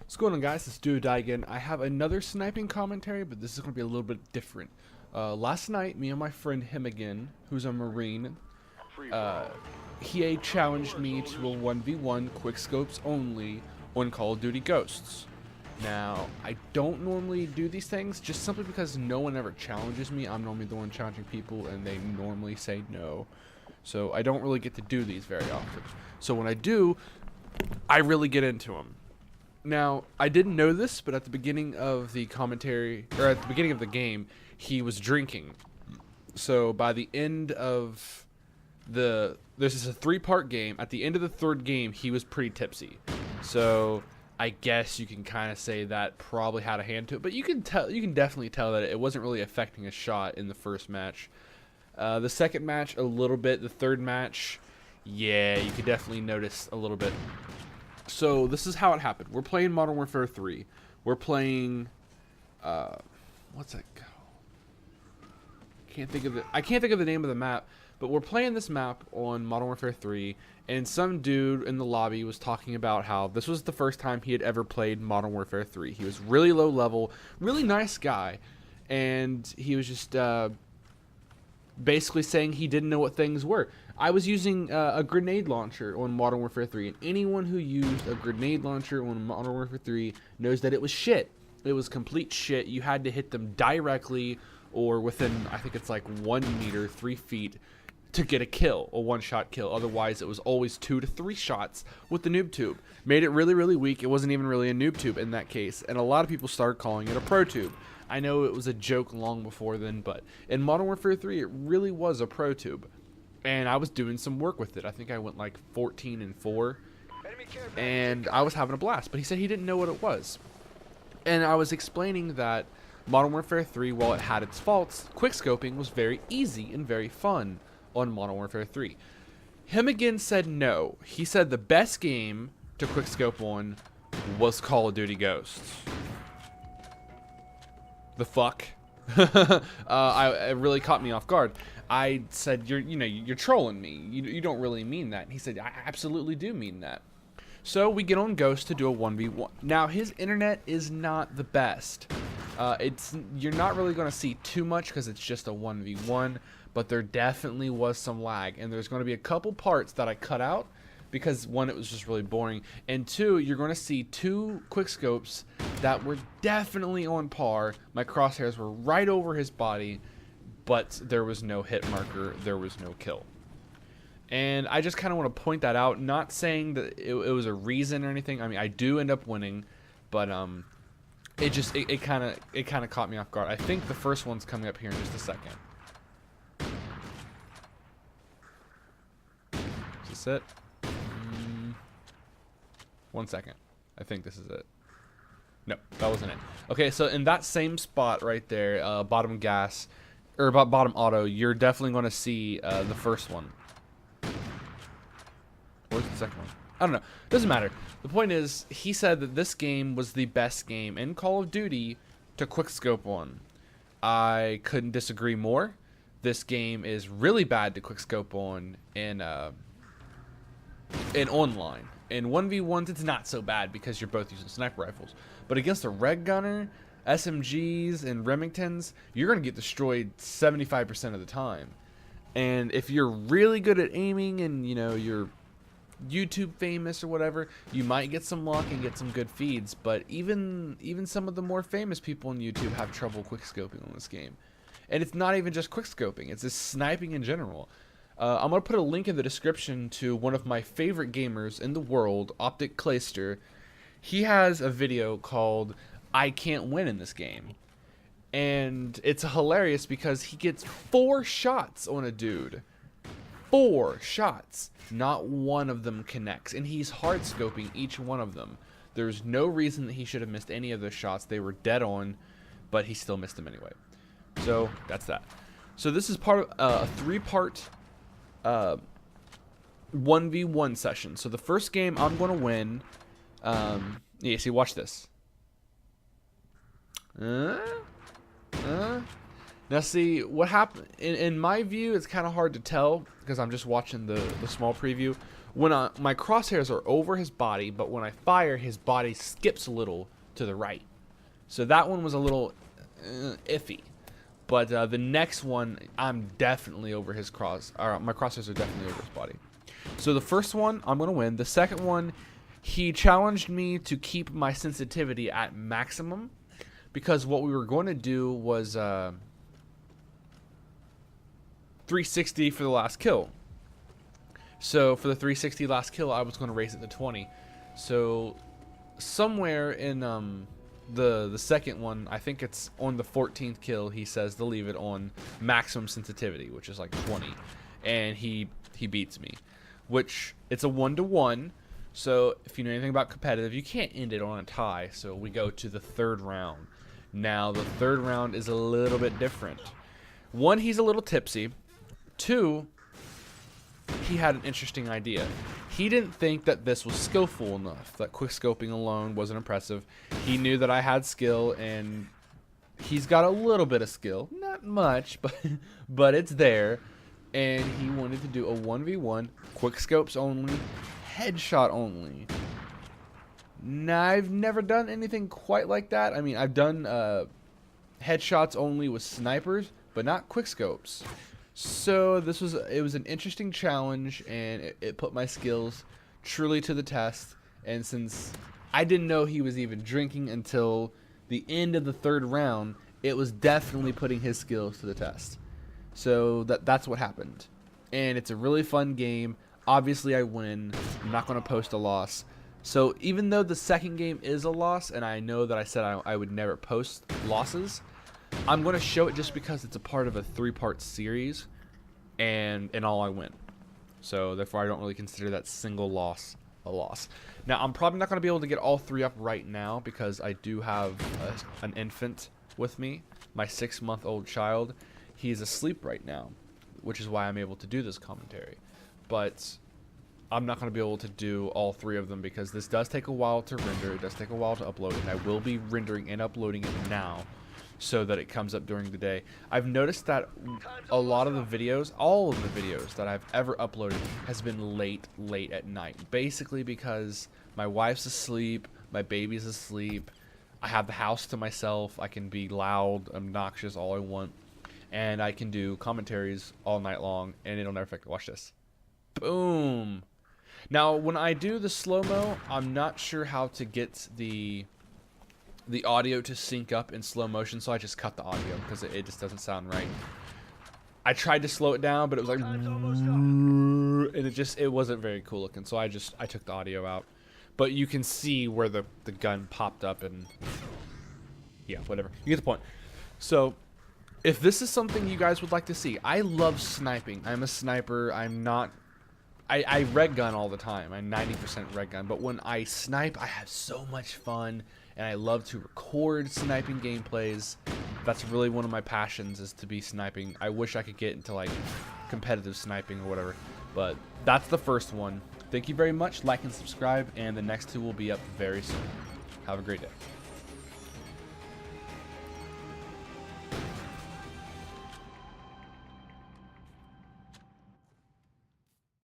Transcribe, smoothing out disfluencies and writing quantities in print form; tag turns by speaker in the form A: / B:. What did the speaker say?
A: What's going on, guys? It's Do Die again. I have another sniping commentary, but this is going to be a little bit different. Last night, me and my friend him again, who's a Marine, he challenged me to a 1v1 quickscopes only on Call of Duty Ghosts. Now, I don't normally do these things just simply because no one ever challenges me. I'm normally the one challenging people, and they normally say no. So I don't really get to do these very often. So when I do, I really get into them. Now, I didn't know this, but at the beginning of the commentary, or at the beginning of the game, he was drinking. So by the end of this is a 3-part game. At the end of the 3rd game, he was pretty tipsy. So I guess you can kind of say that probably had a hand to it. But you can definitely tell that it wasn't really affecting his shot in the first match. The second match, a little bit. The third match, yeah, you could definitely notice a little bit. So this is how it happened. We're playing Modern Warfare 3. We're playing, what's that go? I can't think of the name of the map, but we're playing this map on Modern Warfare 3, and some dude in the lobby was talking about how this was the first time he had ever played Modern Warfare 3. He was really low level, really nice guy, and he was just basically saying he didn't know what things were. I was using a grenade launcher on Modern Warfare 3, and anyone who used a grenade launcher on Modern Warfare 3 knows that it was shit. It was complete shit. You had to hit them directly or within, I think it's like 1 meter, 3 feet, to get a kill, a one-shot kill. Otherwise, it was always 2 to 3 shots with the noob tube. Made it really, really weak. It wasn't even really a noob tube in that case, and a lot of people started calling it a pro tube. I know it was a joke long before then, but in Modern Warfare 3, it really was a pro tube. And I was doing some work with it. I think I went like 14-4, and I was having a blast. But he said he didn't know what it was. And I was explaining that Modern Warfare 3, while it had its faults, quickscoping was very easy and very fun on Modern Warfare 3. Him again said no. He said the best game to quickscope on was Call of Duty Ghosts. The fuck? It really caught me off guard. I said, you're trolling me. You don't really mean that. And he said, I absolutely do mean that. So we get on Ghost to do a 1v1. Now, his internet is not the best. You're not really going to see too much because it's just a 1v1, but there definitely was some lag. And there's going to be a couple parts that I cut out because, 1, it was just really boring, and 2, you're going to see 2 quickscopes that were definitely on par. My crosshairs were right over his body, but there was no hit marker, there was no kill. And I just kind of want to point that out, not saying that it was a reason or anything. I mean, I do end up winning, but it kind of caught me off guard. I think the first one's coming up here in just a second. Is this it? 1 second. I think this is it. No, that wasn't it. Okay, so in that same spot right there, bottom gas, or bottom auto, you're definitely going to see the first one. Where's the second one? I don't know. Doesn't matter. The point is, he said that this game was the best game in Call of Duty to quickscope on. I couldn't disagree more. This game is really bad to quickscope on in online. In 1v1s, it's not so bad because you're both using sniper rifles. But against a red gunner, SMGs, and Remingtons, you're going to get destroyed 75% of the time. And if you're really good at aiming and, you're YouTube famous or whatever, you might get some luck and get some good feeds. But even some of the more famous people on YouTube have trouble quickscoping on this game. And it's not even just quickscoping, it's just sniping in general. I'm going to put a link in the description to one of my favorite gamers in the world, Optic Clayster. He has a video called I Can't Win in This Game. And it's hilarious because he gets 4 shots on a dude. 4 shots. Not one of them connects. And he's hard scoping each one of them. There's no reason that he should have missed any of those shots. They were dead on, but he still missed them anyway. So that's that. So this is part of a 3-part 1v1 session. So the first game I'm going to win. Yeah, see, watch this. Now see, what happened, in my view, it's kind of hard to tell because I'm just watching the small preview. When my crosshairs are over his body, but when I fire, his body skips a little to the right. So that one was a little iffy. But the next one, I'm definitely over his my crosshairs are definitely over his body. So the first one, I'm going to win. The second one, he challenged me to keep my sensitivity at maximum. Because what we were going to do was 360 for the last kill. So for the 360 last kill, I was going to raise it to 20. So somewhere in the second one, I think it's on the 14th kill, he says to leave it on maximum sensitivity, which is like 20, and he beats me, which it's a 1-to-1. So if you know anything about competitive, you can't end it on a tie. So we go to the third round. Now the third round is a little bit different. One, he's a little tipsy. Two, he had an interesting idea. He didn't think that this was skillful enough, that quick scoping alone wasn't impressive. He knew that I had skill, and he's got a little bit of skill. Not much, but it's there. And he wanted to do a 1v1, quick scopes only, headshot only. Now, I've never done anything quite like that. I mean, I've done headshots only with snipers, but not quick scopes. So it was an interesting challenge, and it put my skills truly to the test. And since I didn't know he was even drinking until the end of the third round, it was definitely putting his skills to the test. So that's what happened. And it's a really fun game. Obviously, I win. I'm not going to post a loss. So even though the second game is a loss, and I know that I said I would never post losses, I'm going to show it just because it's a part of a 3-part series, and in all I win. So therefore I don't really consider that single loss a loss. Now I'm probably not going to be able to get all 3 up right now because I do have an infant with me, my 6-month-old child. He's asleep right now, which is why I'm able to do this commentary. But I'm not going to be able to do all 3 of them because this does take a while to render. It does take a while to upload, and I will be rendering and uploading it now so that it comes up during the day. I've noticed that a lot of the videos, all of the videos that I've ever uploaded has been late at night. Basically because my wife's asleep, my baby's asleep, I have the house to myself, I can be loud, obnoxious, all I want, and I can do commentaries all night long, and it'll never affect. Watch this. Boom. Now, when I do the slow-mo, I'm not sure how to get the audio to sync up in slow motion, so I just cut the audio because it just doesn't sound right. I tried to slow it down, but it was like, and it wasn't very cool looking, so I took the audio out. But you can see where the gun popped up, and yeah, whatever. You get the point. So if this is something you guys would like to see, I love sniping. I'm a sniper. I red gun all the time. I'm 90% red gun. But when I snipe, I have so much fun, and I love to record sniping gameplays. That's really one of my passions, is to be sniping. I wish I could get into like competitive sniping or whatever. But that's the first one. Thank you very much. Like and subscribe, and the next 2 will be up very soon. Have a great day.